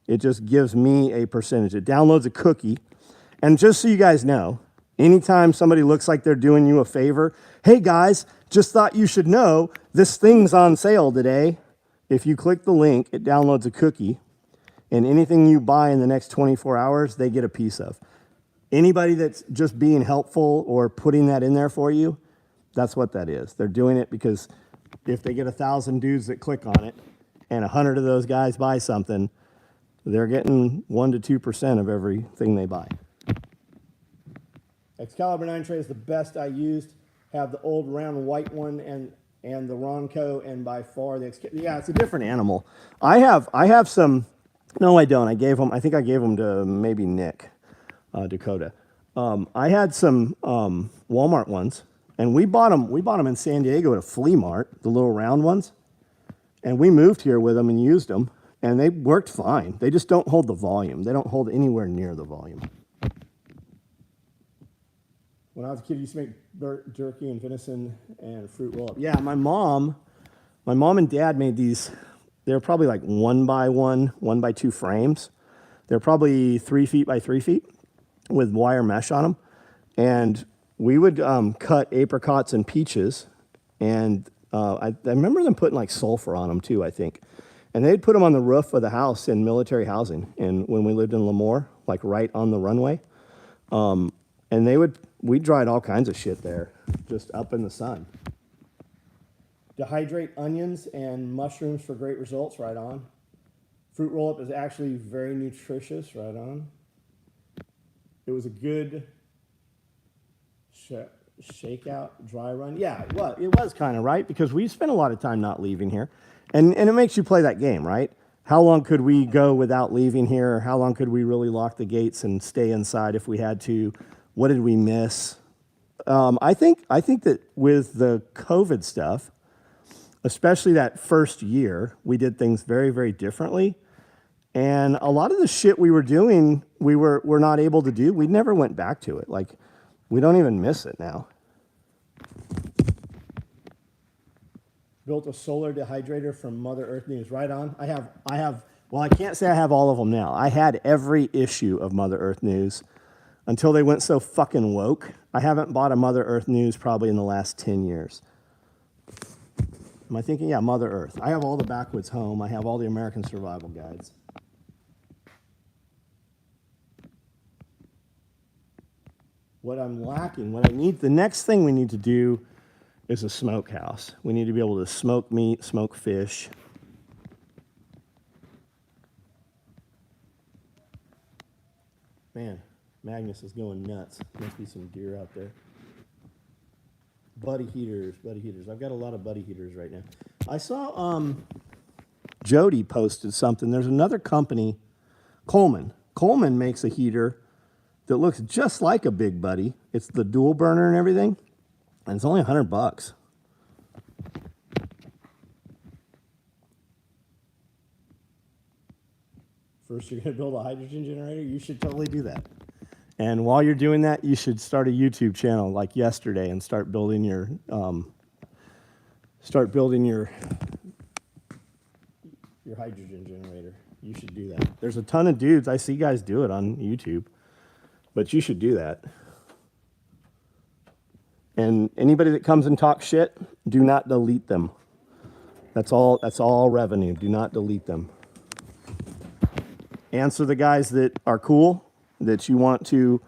It just gives me a percentage. It downloads a cookie. And just so you guys know, anytime somebody looks like they're doing you a favor, hey guys, just thought you should know this thing's on sale today. If you click the link, it downloads a cookie. And anything you buy in the next 24 hours, they get a piece of. Anybody that's just being helpful or putting that in there for you, that's what that is. They're doing it because if they get 1,000 dudes that click on it and 100 of those guys buy something, they're getting 1% to 2% of everything they buy. Excalibur 9 tray is the best I used. Have the old round white one and the Ronco, and by far the yeah, it's a different animal. I have some. No, I don't. I think I gave them to maybe Nick, Dakota. I had some Walmart ones. And we bought them in San Diego at a flea mart, the little round ones. And we moved here with them and used them. And they worked fine. They just don't hold the volume. They don't hold anywhere near the volume. When I was a kid, I used to make jerky and venison and fruit roll-up. Yeah, my mom and dad made these. They were probably like 1x1, 1x2 frames. They're probably 3 feet by 3 feet with wire mesh on them. And we would cut apricots and peaches, and I remember them putting like sulfur on them too, I think. And they'd put them on the roof of the house in military housing. And when we lived in Lemoore, like right on the runway, and we dried all kinds of shit there, just up in the sun. Dehydrate onions and mushrooms for great results, right on. Fruit roll-up is actually very nutritious, right on. It was a good shakeout, dry run. Yeah, it was kind of, right? Because we spent a lot of time not leaving here. And it makes you play that game, right? How long could we go without leaving here? How long could we really lock the gates and stay inside if we had to? What did we miss? I think that with the COVID stuff, especially that first year, we did things very, very differently. And a lot of the shit we were doing, we're not able to do. We never went back to it. Like, we don't even miss it now. Built a solar dehydrator from Mother Earth News. Right on. I have, well, I can't say I have all of them now. I had every issue of Mother Earth News until they went so fucking woke. I haven't bought a Mother Earth News probably in the last 10 years. Am I thinking? Yeah, Mother Earth. I have all the Backwoods Home. I have all the American Survival Guides. What I'm lacking, what I need, the next thing we need to do is a smokehouse. We need to be able to smoke meat, smoke fish. Man, Magnus is going nuts. Must be some deer out there. Buddy heaters. I've got a lot of buddy heaters right now. I saw Jody posted something. There's another company, Coleman. Coleman makes a heater that looks just like a Big Buddy. It's the dual burner and everything, and it's only $100. First, you're gonna build a hydrogen generator? You should totally do that. And while you're doing that, you should start a YouTube channel like yesterday and start building your hydrogen generator. You should do that. There's a ton of dudes. I see guys do it on YouTube, but you should do that. And anybody that comes and talks shit, do not delete them. That's all revenue. Do not delete them. Answer the guys that are cool, that you want to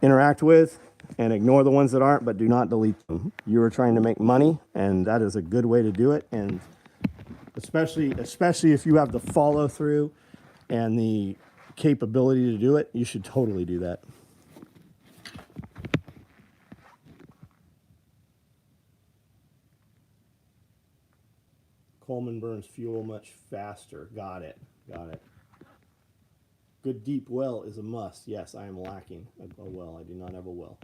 interact with, and ignore the ones that aren't, but do not delete them. You are trying to make money, and that is a good way to do it. And especially if you have the follow through and the capability to do it, you should totally do that. Coleman burns fuel much faster. Got it. Good deep well is a must. Yes, I am lacking a well. I do not have a well.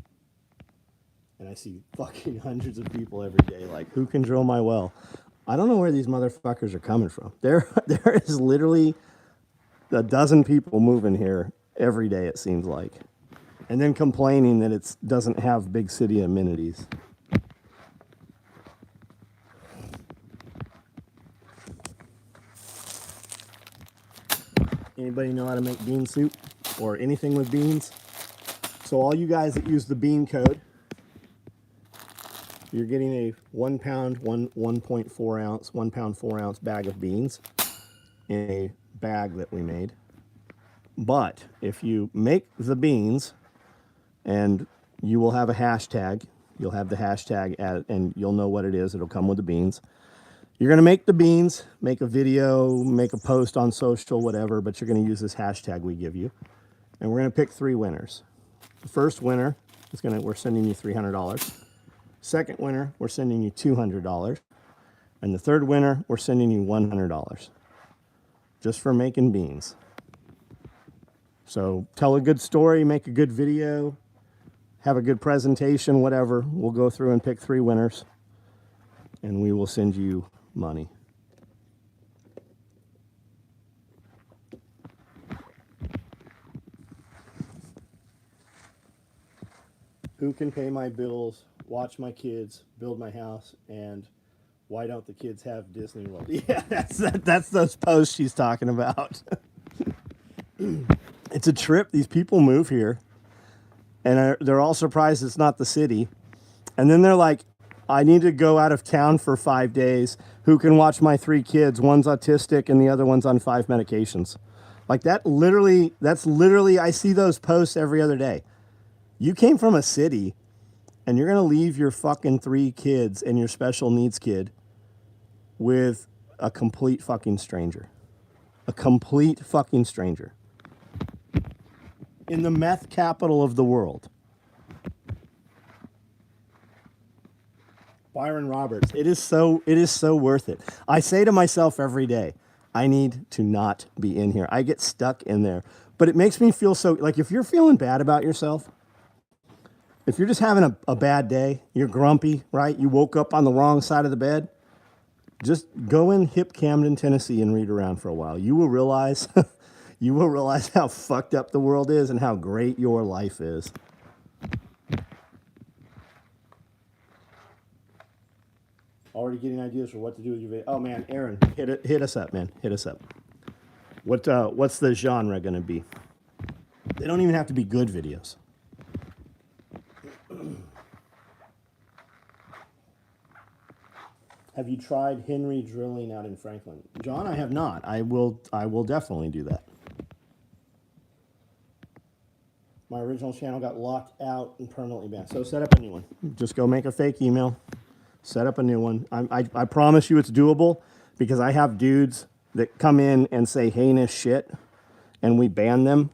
And I see fucking hundreds of people every day like, who can drill my well? I don't know where these motherfuckers are coming from. There is literally a dozen people moving here every day, it seems like. And then complaining that it doesn't have big city amenities. Anybody know how to make bean soup or anything with beans? So all you guys that use the bean code, you're getting a 1 pound, 1.4 ounce, 1 pound, 4 ounce bag of beans in a bag that we made. But if you make the beans, and you will have a hashtag, you'll have the hashtag and you'll know what it is. It'll come with the beans. You're going to make the beans, make a video, make a post on social, whatever, but you're going to use this hashtag we give you. And we're going to pick 3 winners. The first winner is we're sending you $300. Second winner, we're sending you $200. And the third winner, we're sending you $100. Just for making beans. So tell a good story, make a good video, have a good presentation, whatever. We'll go through and pick 3 winners, and we will send you money. Who can pay my bills, watch my kids, build my house, and why don't the kids have Disney World? Yeah, that's those posts she's talking about. It's a trip. These people move here, and they're all surprised it's not the city. And then they're like, I need to go out of town for 5 days. Who can watch my 3 kids? One's autistic and the other one's on 5 medications. Like that's literally, I see those posts every other day. You came from a city and you're going to leave your fucking 3 kids and your special needs kid with a complete fucking stranger. A complete fucking stranger. In the meth capital of the world. Byron Roberts, it is so worth it. I say to myself every day, I need to not be in here. I get stuck in there. But it makes me feel so, like if you're feeling bad about yourself, if you're just having a bad day, you're grumpy, right? You woke up on the wrong side of the bed, just go in hip Camden, Tennessee and read around for a while. You will realize, you will realize how fucked up the world is and how great your life is. Already getting ideas for what to do with your video. Oh man, Aaron, hit us up, man. Hit us up. What's the genre going to be? They don't even have to be good videos. Have you tried Henry drilling out in Franklin? John, I have not. I will definitely do that. My original channel got locked out and permanently banned. So set up a new one. Just go make a fake email. Set up a new one. I promise you it's doable because I have dudes that come in and say heinous shit and we ban them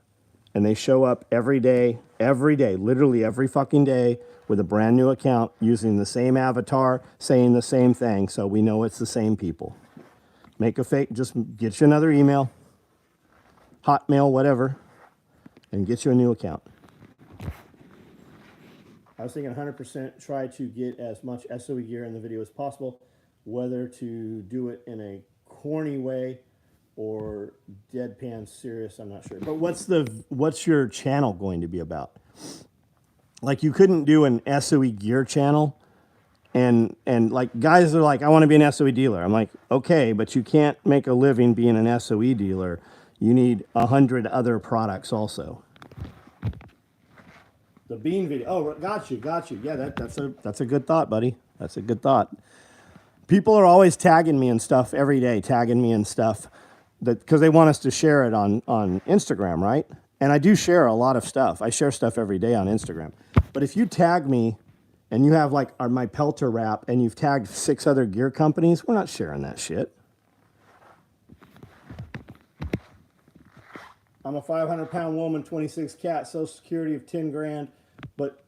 and they show up every day, literally every fucking day with a brand new account using the same avatar, saying the same thing so we know it's the same people. Make a fake, just get you another email, Hotmail, whatever, and get you a new account. I was thinking 100% try to get as much SOE gear in the video as possible, whether to do it in a corny way or deadpan serious, I'm not sure. But what's your channel going to be about? Like you couldn't do an SOE gear channel and like guys are like, I want to be an SOE dealer. I'm like, okay, but you can't make a living being an SOE dealer. You need 100 other products also. The bean video. Oh, got you. Yeah, that's a good thought, buddy. That's a good thought. People are always tagging me and stuff every day, because they want us to share it on Instagram, right? And I do share a lot of stuff. I share stuff every day on Instagram. But if you tag me and you have like my Pelter wrap and you've tagged 6 other gear companies, we're not sharing that shit. I'm a 500-pound woman, 26 cat, Social Security of 10 grand, but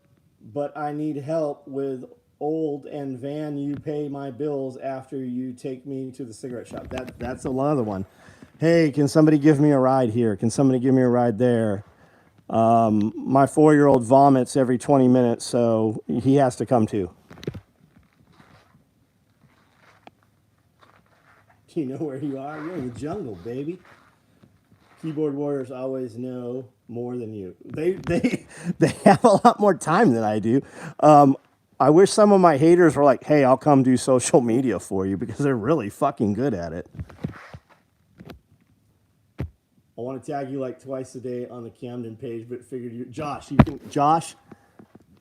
I need help with old and van. You pay my bills after you take me to the cigarette shop. That's another one. Hey, can somebody give me a ride here? Can somebody give me a ride there? My 4-year-old vomits every 20 minutes, so he has to come too. Do you know where you are? You're in the jungle, baby. Keyboard warriors always know more than you. They have a lot more time than I do. I wish some of my haters were like, hey, I'll come do social media for you because they're really fucking good at it. I want to tag you like twice a day on the Camden page, but figured you, Josh,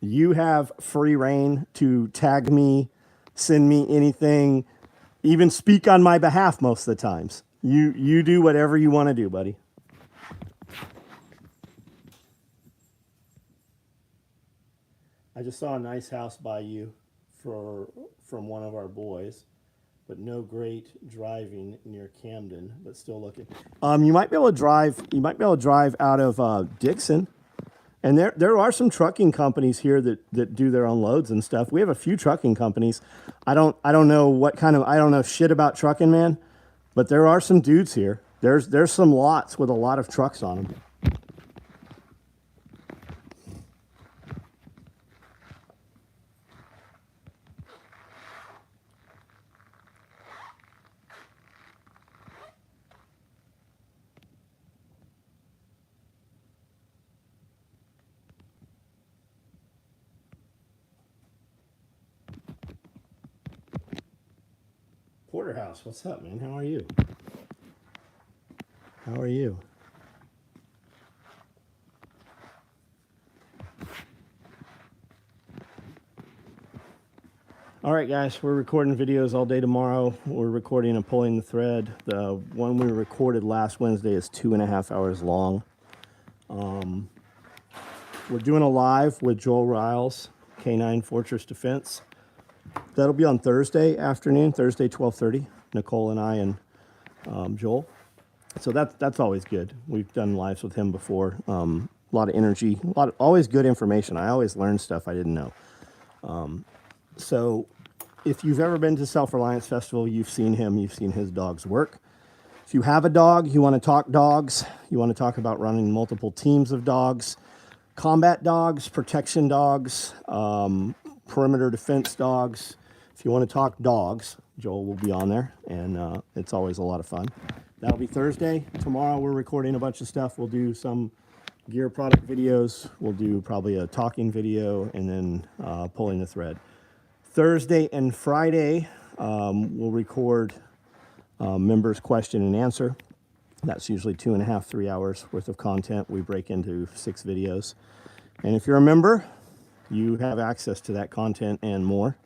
you have free reign to tag me, send me anything, even speak on my behalf most of the times. You do whatever you want to do, buddy. I just saw a nice house by you from one of our boys, but no great driving near Camden, but still looking. You might be able to drive. You might be able to drive out of Dixon, and there are some trucking companies here that do their own loads and stuff. We have a few trucking companies. I don't know what kind of, I don't know shit about trucking, man, but there are some dudes here. There's some lots with a lot of trucks on them. Porterhouse, what's up, man? How are you? How are you? All right, guys, we're recording videos all day tomorrow. We're recording and pulling the thread. The one we recorded last Wednesday is 2.5 hours long. We're doing a live with Joel Riles, K9 Fortress Defense. That'll be on Thursday afternoon, Thursday 12:30. Nicole and I and Joel. So that's always good. We've done lives with him before. A lot of energy, always good information. I always learn stuff I didn't know. So if you've ever been to Self-Reliance Festival, you've seen him, you've seen his dogs work. If you have a dog, you want to talk dogs, you want to talk about running multiple teams of dogs, combat dogs, protection dogs, perimeter defense dogs. If you want to talk dogs, Joel will be on there, and it's always a lot of fun. That'll be Thursday. Tomorrow we're recording a bunch of stuff. We'll do some gear product videos. We'll do probably a talking video, and then pulling the thread. Thursday and Friday, we'll record members' question and answer. That's usually 2.5, 3 hours worth of content. We break into 6 videos. And if you're a member, you have access to that content and more.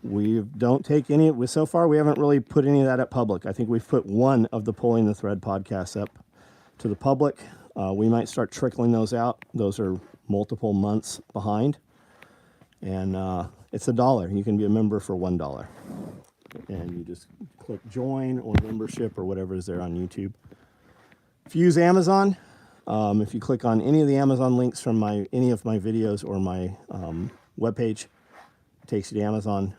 We don't take any, so far we haven't really put any of that up public. I think we've put one of the Pulling the Thread podcasts up to the public. We might start trickling those out. Those are multiple months behind. And it's $1. You can be a member for $1. And you just click join or membership or whatever is there on YouTube. If you use Amazon, if you click on any of the Amazon links from any of my videos or my webpage, it takes you to Amazon,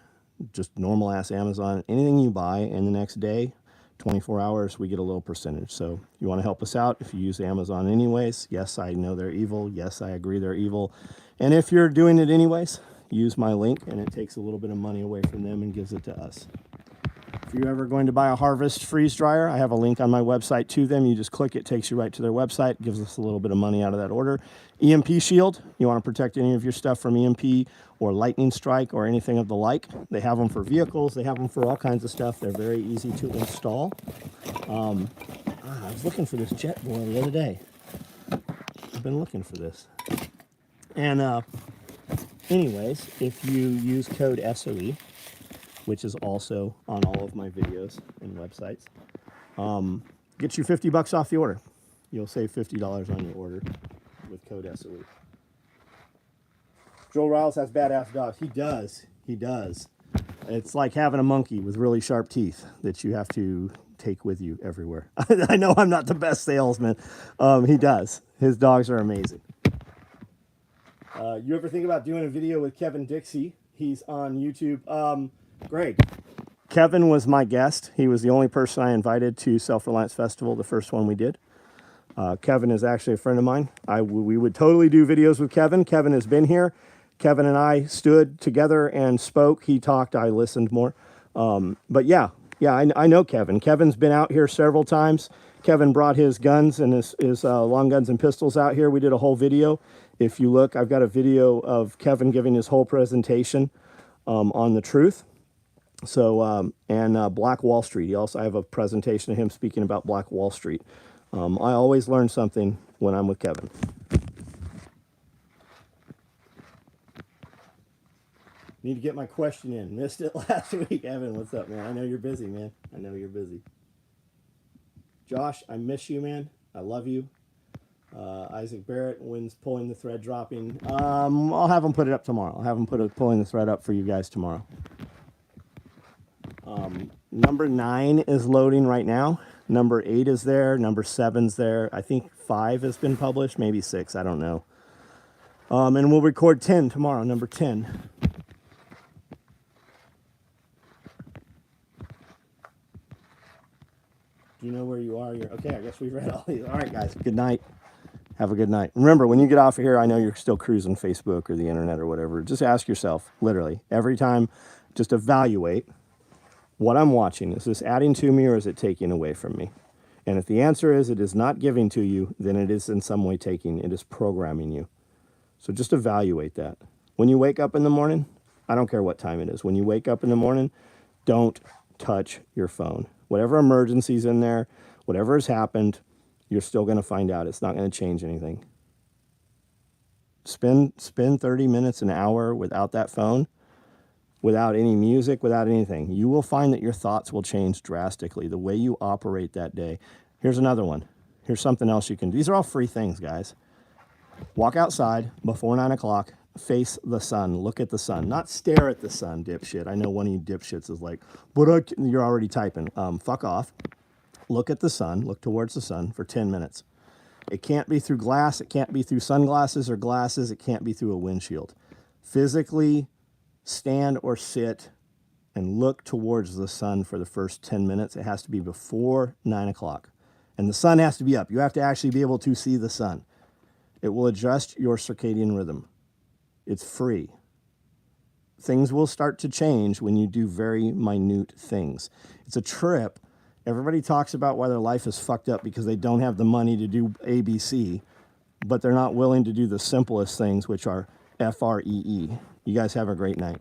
just normal ass Amazon. Anything you buy in the next day, 24 hours, we get a little percentage. So you want to help us out if you use Amazon anyways. Yes, I know they're evil. Yes, I agree they're evil. And if you're doing it anyways, use my link and it takes a little bit of money away from them and gives it to us. If you're ever going to buy a Harvest freeze dryer, I have a link on my website to them. You just click it, takes you right to their website, gives us a little bit of money out of that order. EMP shield, you want to protect any of your stuff from EMP or lightning strike or anything of the like. They have them for vehicles. They have them for all kinds of stuff. They're very easy to install. I was looking for this jet boy the other day. I've been looking for this. And anyways, if you use code SOE, which is also on all of my videos and websites, get you $50 off the order. You'll save $50 on your order with code SOE. Joel Riles has badass dogs. He does. He does. It's like having a monkey with really sharp teeth that you have to take with you everywhere. I know I'm not the best salesman. He does. His dogs are amazing. You ever think about doing a video with Kevin Dixie? He's on YouTube. Greg. Kevin was my guest. He was the only person I invited to Self-Reliance Festival, the first one we did. Kevin is actually a friend of mine. We would totally do videos with Kevin. Kevin has been here. Kevin and I stood together and spoke. He talked, I listened more. But yeah, I know Kevin. Kevin's been out here several times. Kevin brought his guns and his long guns and pistols out here. We did a whole video. If you look, I've got a video of Kevin giving his whole presentation on the truth. So, and Black Wall Street. I have a presentation of him speaking about Black Wall Street. I always learn something when I'm with Kevin. Need to get my question in. Missed it last week. Evan, what's up, man? I know you're busy, man. I know you're busy. Josh, I miss you, man. I love you. Isaac Barrett, when's Pulling the Thread dropping? I'll have him put it up tomorrow. I'll have him put Pulling the Thread up for you guys tomorrow. Number 9 is loading right now. Number 8 is there. Number 7's there. I think 5 has been published, maybe 6. I don't know. And we'll record 10 tomorrow, number 10. Do you know where you are? Okay, I guess we've read all these. All right, guys, good night. Have a good night. Remember, when you get off of here, I know you're still cruising Facebook or the internet or whatever. Just ask yourself, literally, every time, just evaluate what I'm watching. Is this adding to me or is it taking away from me? And if the answer is it is not giving to you, then it is in some way taking. It is programming you. So just evaluate that. When you wake up in the morning, I don't care what time it is. When you wake up in the morning, don't touch your phone. Whatever emergency's in there, whatever has happened, you're still going to find out. It's not going to change anything. Spend 30 minutes, an hour without that phone. without any music, without anything, you will find that your thoughts will change drastically, the way you operate that day. Here's another one. Here's something else you can do. These are all free things, guys. Walk outside before 9 o'clock, face the sun, look at the sun, not stare at the sun, dipshit. I know one of you dipshits is like, but you're already typing. Fuck off. Look at the sun, look towards the sun for 10 minutes. It can't be through glass, it can't be through sunglasses or glasses, it can't be through a windshield. Physically stand or sit and look towards the sun for the first 10 minutes. It has to be before 9 o'clock. And the sun has to be up. You have to actually be able to see the sun. It will adjust your circadian rhythm. It's free. Things will start to change when you do very minute things. It's a trip. Everybody talks about why their life is fucked up because they don't have the money to do ABC, but they're not willing to do the simplest things, which are FREE. You guys have a great night.